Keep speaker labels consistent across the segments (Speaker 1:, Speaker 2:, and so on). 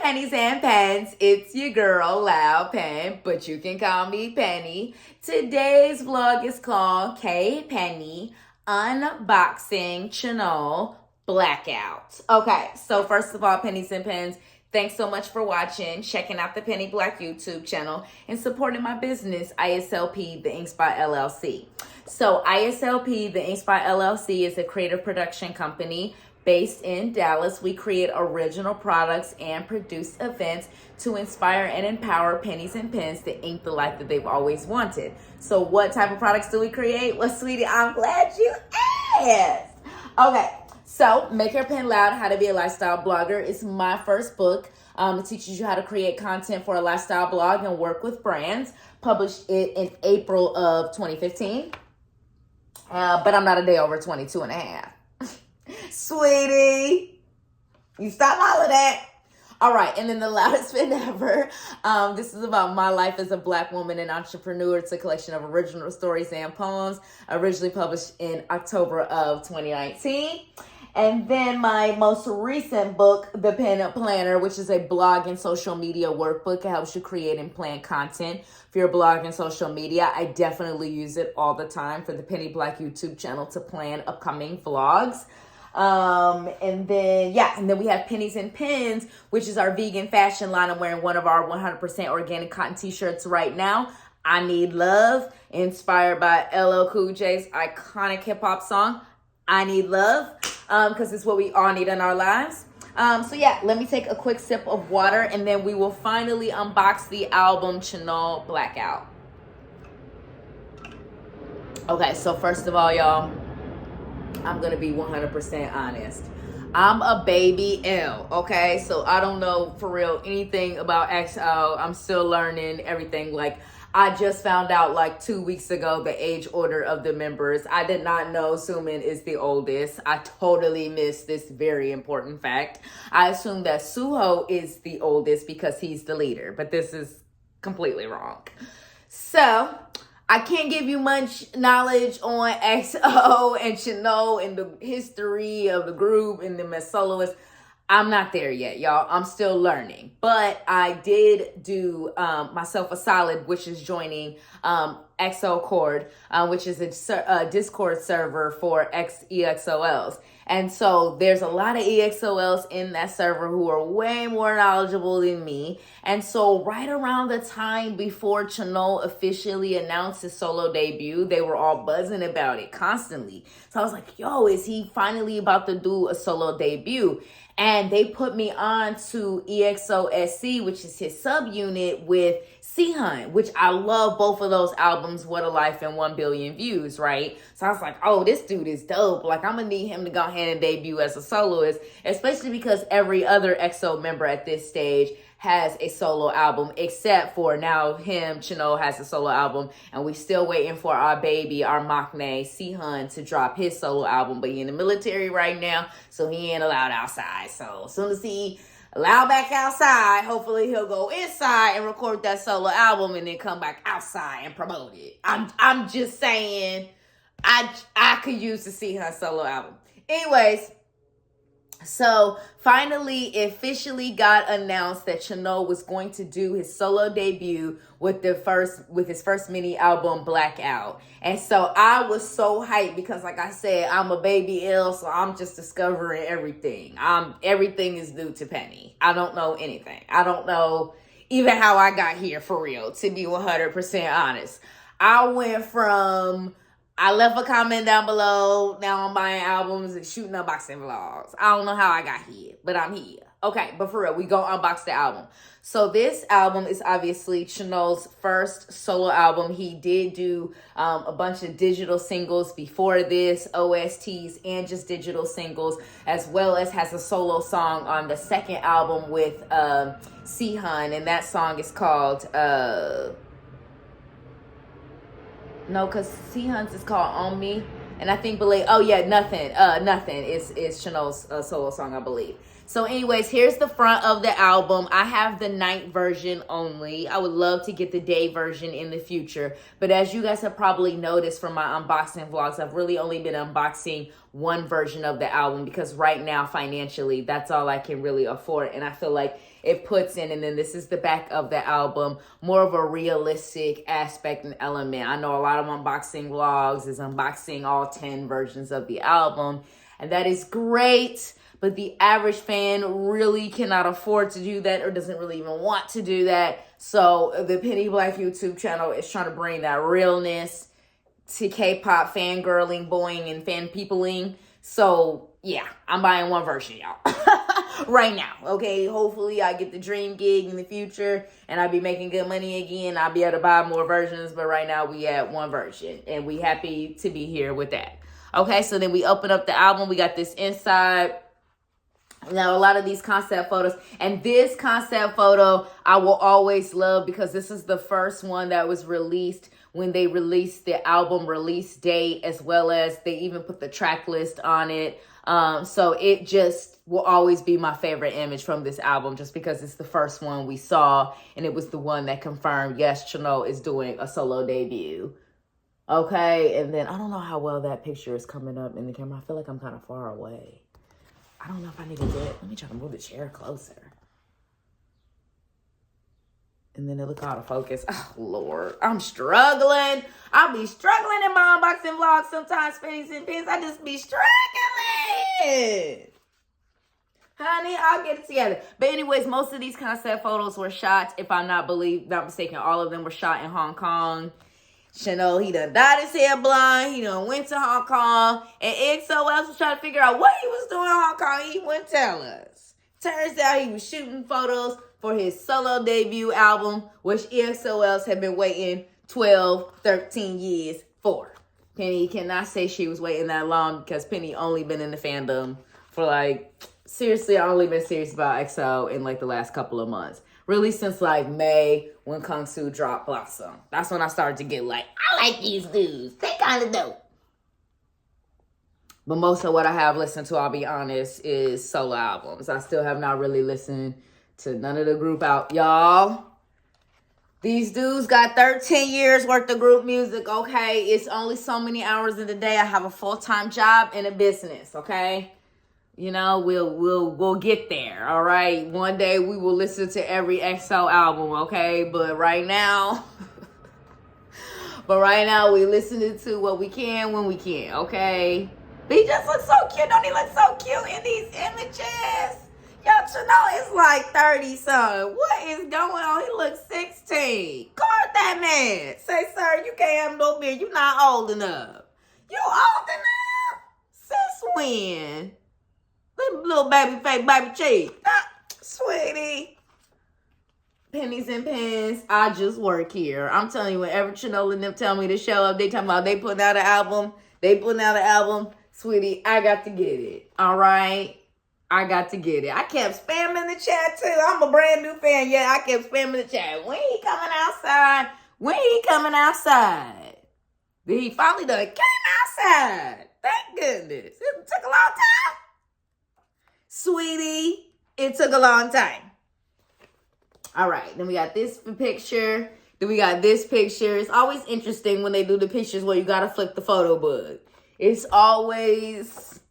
Speaker 1: Pennies and Pens. It's your girl, Loud Pen, but you can call me Penny. Today's vlog is called Penny Unboxing ChanyeoL Black Out. Okay, so first of all, Pennies and Pens, thanks so much for watching, checking out the Penny Black YouTube channel, and supporting my business, ISLP, the Ink Spot LLC. So ISLP, the Ink Spot LLC, is a creative production company based in Dallas. We create original products and produce events to inspire and empower pennies and pens to ink the life that they've always wanted. So what type of products do we create? Well, sweetie, I'm glad you asked. Okay, so Make Your Pen Loud, How to Be a Lifestyle Blogger is my first book. It teaches you how to create content for a lifestyle blog and work with brands. Published it in April of 2015. But I'm not a day over 22 and a half. Sweetie, you stop all of that. All right, and then The Loudest Pen Ever. This is about my life as a Black woman and entrepreneur. It's a collection of original stories and poems, originally published in October of 2019. And then my most recent book, The Pen Up Planner, which is a blog and social media workbook. It helps you create and plan content for your blog and social media. I definitely use it all the time for the Penny Black YouTube channel to plan upcoming vlogs. And then we have Pennies and Pens, which is our vegan fashion line. I'm wearing one of our 100% organic cotton t-shirts right now. I Need Love, inspired by LL Cool J's iconic hip hop song, I Need Love, because it's what we all need in our lives. So yeah, let me take a quick sip of water and then we will finally unbox the album ChanyeoL Black Out. Okay, so first of all, y'all, I'm going to be 100% honest. I'm a baby L, okay? So I don't know for real anything about EXO. I'm still learning everything. Like, I just found out like 2 weeks ago the age order of the members. I did not know Sumin is the oldest. I totally missed this very important fact. I assume that Suho is the oldest because he's the leader, but this is completely wrong. So I can't give you much knowledge on EXO and ChanyeoL and the history of the group and them as soloists. I'm not there yet, y'all. I'm still learning. But I did do myself a solid, which is joining EXOCORD, which is a Discord server for EXO-Ls. And so there's a lot of EXO-Ls in that server who are way more knowledgeable than me. And so right around the time before ChanyeoL officially announced his solo debut, they were all buzzing about it constantly. So I was like, yo, is he finally about to do a solo debut? And they put me on to EXO-SC, which is his subunit with SEHUN, which I love both of those albums, What a Life and 1 Billion Views, right? So I was like, oh, this dude is dope. Like, I'm going to need him to go ahead and debut as a soloist, especially because every other EXO member at this stage has a solo album, except for now him, ChanyeoL has a solo album, and we still waiting for our baby, our maknae, SEHUN, to drop his solo album, but he in the military right now, so he ain't allowed outside. So as soon as he allowed back outside, hopefully he'll go inside and record that solo album and then come back outside and promote it. I'm just saying, I could use the SEHUN solo album. Anyways, so finally, it officially got announced that ChanyeoL was going to do his solo debut with his first mini album, Black Out. And so I was so hyped because, like I said, I'm a baby L, so I'm just discovering everything. Everything is new to Penny. I don't know anything. I don't know even how I got here, for real, to be 100% honest. I left a comment down below. Now I'm buying albums and shooting unboxing vlogs. I don't know how I got here, but I'm here. Okay, but for real, we go unbox the album. So this album is obviously ChanyeoL's first solo album. He did do a bunch of digital singles before this, OSTs and just digital singles, as well as has a solo song on the second album with SEHUN, and that song is called no, because SEHUN's is called On Me. And I think, Nothing. Nothing is ChanyeoL's solo song, I believe. So anyways, here's the front of the album. I have the night version only. I would love to get the day version in the future. But as you guys have probably noticed from my unboxing vlogs, I've really only been unboxing one version of the album because right now, financially, that's all I can really afford. And I feel like it puts in. And then this is the back of the album, more of a realistic aspect and element. I know a lot of unboxing vlogs is unboxing all 10 versions of the album, and that is great. But the average fan really cannot afford to do that, or doesn't really even want to do that. So the Penny Black YouTube channel is trying to bring that realness to K-pop fangirling, boing, and fan peopling. So yeah, I'm buying one version, y'all. Right now, okay? Hopefully I get the dream gig in the future and I'll be making good money again. I'll be able to buy more versions, but right now we at one version and we happy to be here with that. Okay, so then we open up the album. We got this inside. Now, a lot of these concept photos, and this concept photo I will always love because this is the first one that was released when they released the album release date, as well as they even put the track list on it. So it just will always be my favorite image from this album, just because it's the first one we saw, and it was the one that confirmed, yes, ChanyeoL is doing a solo debut. Okay, and then I don't know how well that picture is coming up in the camera. I feel like I'm kind of far away. I don't know if I need to let me try to move the chair closer. And then it look out of focus. Oh, Lord. I'm struggling. I'll be struggling in my unboxing vlogs sometimes, Pennies and Pins. I just be struggling. Honey, I'll get it together. But anyways, most of these concept photos were shot, if I'm not mistaken, all of them were shot in Hong Kong. ChanyeoL, he done dyed his hair blonde. He done went to Hong Kong. And EXO-Ls was trying to figure out what he was doing in Hong Kong. He wouldn't tell us. Turns out he was shooting photos for his solo debut album, which EXO-Ls had been waiting 12, 13 years for. Penny cannot say she was waiting that long because Penny only been in the fandom for like, seriously, I only been serious about EXO in like the last couple of months. Really since like May when Kung Su dropped Blossom. That's when I started to get like, I like these dudes. They kind of dope. But most of what I have listened to, I'll be honest, is solo albums. I still have not really listened to none of the group out. Y'all, these dudes got 13 years worth of group music, okay? It's only so many hours in the day. I have a full-time job and a business, okay? You know, we'll get there, all right? One day we will listen to every EXO album, okay? But right now, we listening to what we can when we can, okay? But he just looks so cute. Don't he look so cute in these images? Yo, ChanyeoL is like 30-something. What is going on? He looks 16. Card that man. Say, sir, you can't have no beard. You're not old enough. You old enough? Since when? Little baby face, baby cheek. Sweetie. Pennies and Pins, I just work here. I'm telling you, whenever ChanyeoL and them tell me to show up, they talking about they putting out an album. Sweetie, I got to get it. All right? I got to get it. I kept spamming the chat, too. I'm a brand new fan. Yeah, I kept spamming the chat. When he coming outside? Then he finally done came outside. Thank goodness. It took a long time. Sweetie, it took a long time. All right, then we got this picture. It's always interesting when they do the pictures where you got to flip the photo book. It's always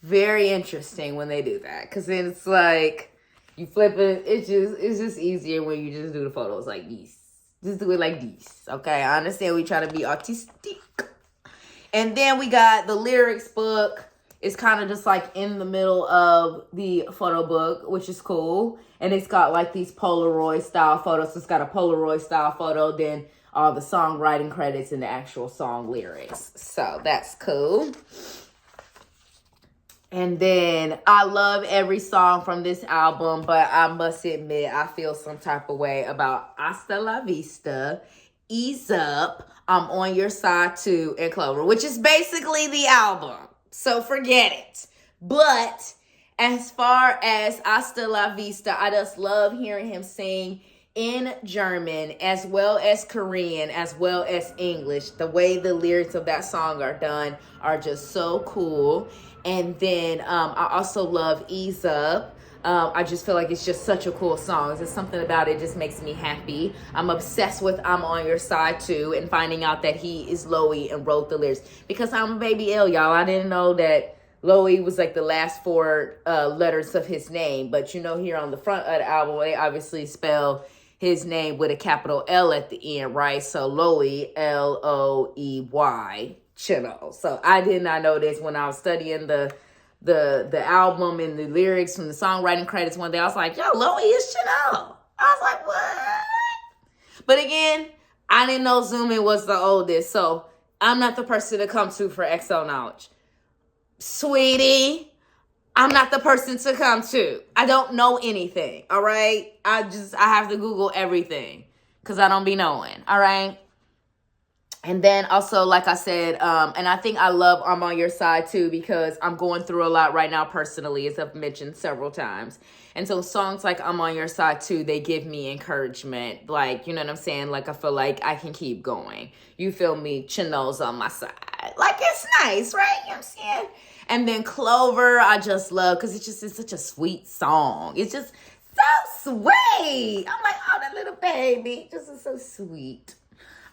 Speaker 1: very interesting when they do that. Because then it's like, you flip it. It's just easier when you just do the photos like these. Just do it like these. Okay, I understand we try to be artistic. And then we got the lyrics book. It's kind of just like in the middle of the photo book, which is cool. And it's got like these Polaroid style photos. So it's got a Polaroid style photo, then all the songwriting credits and the actual song lyrics. So that's cool. And then I love every song from this album, but I must admit, I feel some type of way about Hasta La Vista, Ease Up, I'm On Your Side Too, and Clover, which is basically the album. So forget it. But as far as Hasta La Vista, I just love hearing him sing in German, as well as Korean, as well as English. The way the lyrics of that song are done are just so cool. And then I also love Ease Up. I just feel like it's just such a cool song. There's something about it just makes me happy. I'm obsessed with I'm On Your Side Too, and finding out that he is Loey and wrote the lyrics. Because I'm a baby L, y'all. I didn't know that Loey was like the last four letters of his name. But you know, here on the front of the album, they obviously spell his name with a capital L at the end, right? So Loey, Loey, ChanyeoL. So I did not know this when I was studying the album and the lyrics from the songwriting credits one day. I was like, yo, Loey is ChanyeoL. I was like, what? But again, I didn't know Zoomin was the oldest, so I'm not the person to come to for EXO knowledge. Sweetie, I'm not the person to come to. I don't know anything, all right? I have to Google everything because I don't be knowing, all right? And then also, like I said, and I think I love I'm on Your Side too, because I'm going through a lot right now personally, as I've mentioned several times. And so songs like I'm on Your Side too, they give me encouragement. Like, you know what I'm saying? Like, I feel like I can keep going. You feel me? ChanyeoL's on my side. Like, it's nice, right? You know what I'm saying? And then Clover, I just love, because it's such a sweet song. It's just so sweet. I'm like, oh, that little baby. Just is so sweet.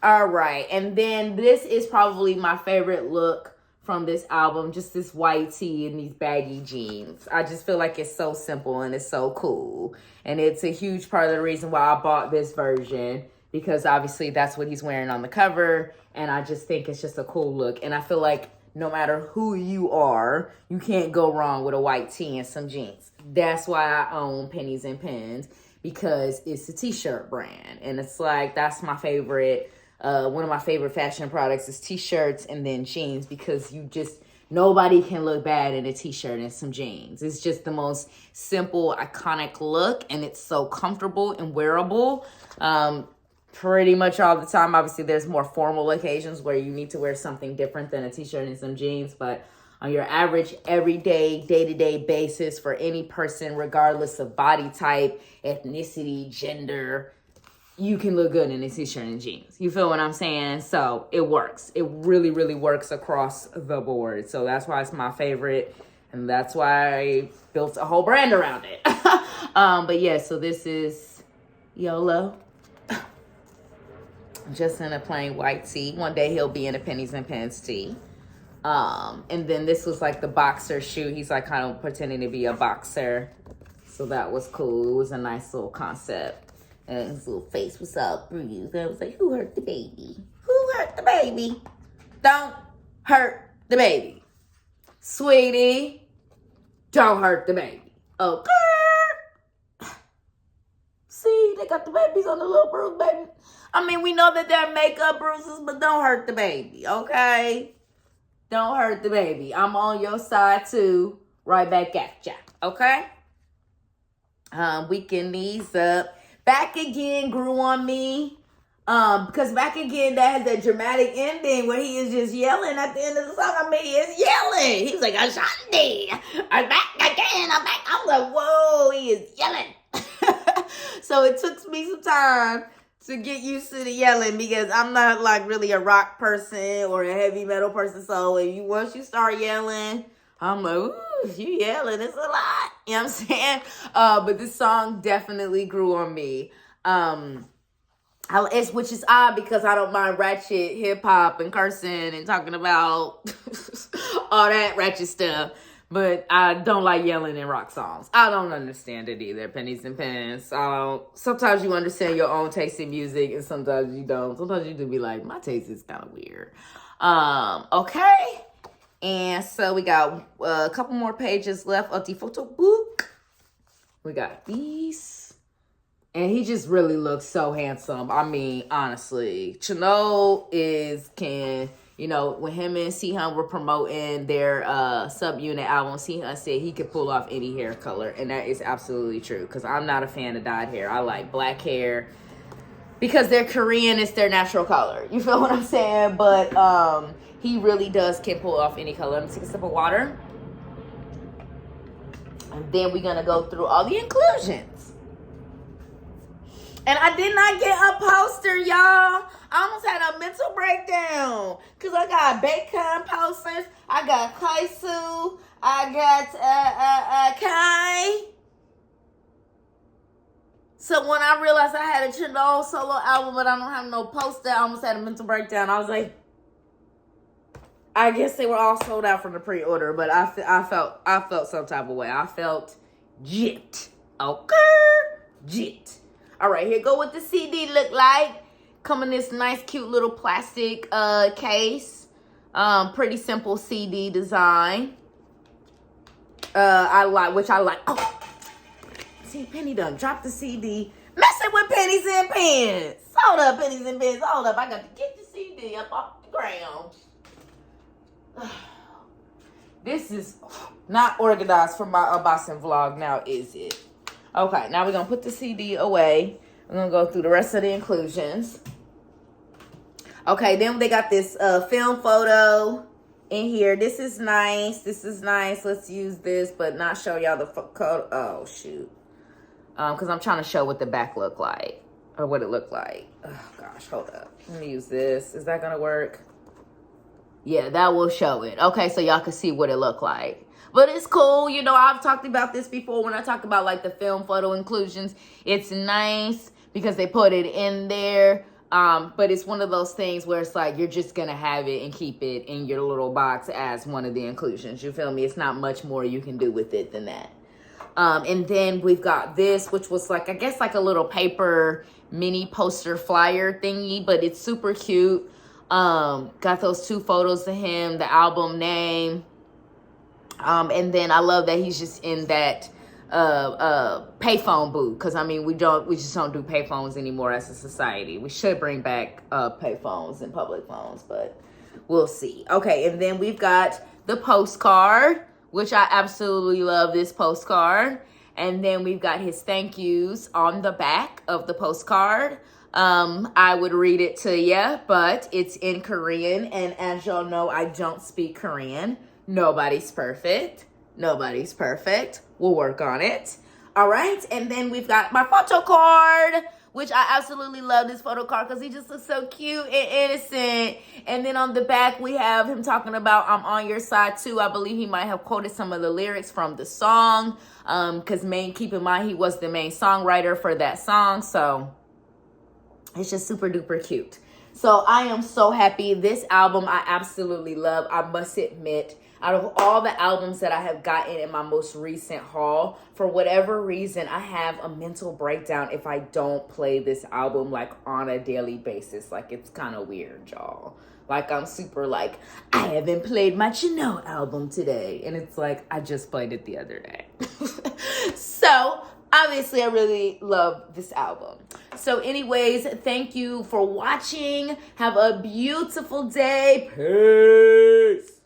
Speaker 1: All right, and then this is probably my favorite look from this album, just this white tee and these baggy jeans. I just feel like it's so simple and it's so cool. And it's a huge part of the reason why I bought this version, because obviously that's what he's wearing on the cover, and I just think it's just a cool look. And I feel like no matter who you are, you can't go wrong with a white tee and some jeans. That's why I own Pennies and Pens, because it's a t-shirt brand. And it's like, that's my favorite. One of my favorite fashion products is t-shirts and then jeans, because nobody can look bad in a t-shirt and some jeans. It's just the most simple, iconic look, and it's so comfortable and wearable pretty much all the time. Obviously, there's more formal occasions where you need to wear something different than a t-shirt and some jeans, but on your average, everyday, day-to-day basis for any person, regardless of body type, ethnicity, gender, you can look good in a t-shirt and jeans. You feel what I'm saying? So it works. It really, really works across the board. So that's why it's my favorite. And that's why I built a whole brand around it. But yeah, so this is YOLO. Just in a plain white tee. One day he'll be in a Pennies and Pens tee. And then this was like the boxer shoe. He's like kind of pretending to be a boxer. So that was cool. It was a nice little concept. And his little face was all bruised. I was like, who hurt the baby? Who hurt the baby? Don't hurt the baby. Sweetie, don't hurt the baby. Okay. See, they got the babies on the little bruise, baby. I mean, we know that they're makeup bruises, but don't hurt the baby, okay? Don't hurt the baby. I'm on your side, too. Right back at ya, okay? Weaken these up. Back Again grew on me. Because Back Again, that has that dramatic ending where he is just yelling at the end of the song. I mean, he is yelling. He's like, Ashanti, I'm back again. I'm back. I'm like, whoa, he is yelling. So it took me some time to get used to the yelling, because I'm not like really a rock person or a heavy metal person. So once you start yelling, I'm like, ooh, you yelling, it's a lot. You know what I'm saying? But this song definitely grew on me. Which is odd, because I don't mind ratchet hip hop and cursing and talking about all that ratchet stuff. But I don't like yelling in rock songs. I don't understand it either, Pennies and Pens. Sometimes you understand your own taste in music, and sometimes you don't. Sometimes you do be like, my taste is kind of weird. Okay. And so we got a couple more pages left of the photo book. We got these. And he just really looks so handsome. I mean, honestly, ChanyeoL when him and SEHUN were promoting their subunit album, SEHUN said he could pull off any hair color. And that is absolutely true, because I'm not a fan of dyed hair. I like black hair, because they're Korean, it's their natural color. You feel what I'm saying? But he really can pull off any color. Let me take a sip of water. And then we're going to go through all the inclusions. And I did not get a poster, y'all. I almost had a mental breakdown, because I got Baekhyun posters. I got Kaisu. I got Kai. So when I realized I had a ChanyeoL solo album, but I don't have no poster, I almost had a mental breakdown. I was like, I guess they were all sold out from the pre-order, but I felt some type of way. I felt gypped. Okay, gypped. All right, here go what the CD look like. Come in this nice, cute little plastic case. Pretty simple CD design. I like. Oh, see, Penny done dropped the CD. Messing with pennies and pens. Hold up, pennies and pens. Hold up, I got to get the CD up off the ground. This is not organized for my unboxing vlog now, is it? Okay, now we're going to put the CD away. We're going to go through the rest of the inclusions. Okay, then they got this film photo in here. This is nice. This is nice. Let's use this, but not show y'all the code. Oh, shoot. Because I'm trying to show what the back looked like. Or what it looked like. Oh, gosh, hold up. Let me use this. Is that going to work? Yeah, that will show it. Okay, so y'all can see what it looked like. But it's cool. You know, I've talked about this before when I talked about, like, the film photo inclusions. It's nice because they put it in there. But it's one of those things where it's like you're just going to have it and keep it in your little box as one of the inclusions. You feel me? It's not much more you can do with it than that. And then we've got this, which was like, I guess like a little paper mini poster flyer thingy, but it's super cute. Got those two photos of him, the album name. And then I love that he's just in that payphone booth, because I mean we just don't do payphones anymore as a society. We should bring back payphones and public phones, but we'll see. Okay, and then we've got the postcard, which I absolutely love this postcard. And then we've got his thank yous on the back of the postcard. I would read it to you, but it's in Korean, and as y'all know, I don't speak Korean. Nobody's perfect. Nobody's perfect. We'll work on it. All right. And then we've got my photo card, which I absolutely love this photo card because he just looks so cute and innocent. And then on the back, we have him talking about I'm on your side too. I believe he might have quoted some of the lyrics from the song. Because keep in mind, he was the main songwriter for that song. So it's just super duper cute. So I am so happy. This album I absolutely love. I must admit, out of all the albums that I have gotten in my most recent haul, for whatever reason, I have a mental breakdown if I don't play this album like on a daily basis. Like, it's kind of weird, y'all. Like, I'm super like, I haven't played my ChanyeoL album today. And it's like, I just played it the other day. So obviously, I really love this album. So anyways, thank you for watching. Have a beautiful day. Peace.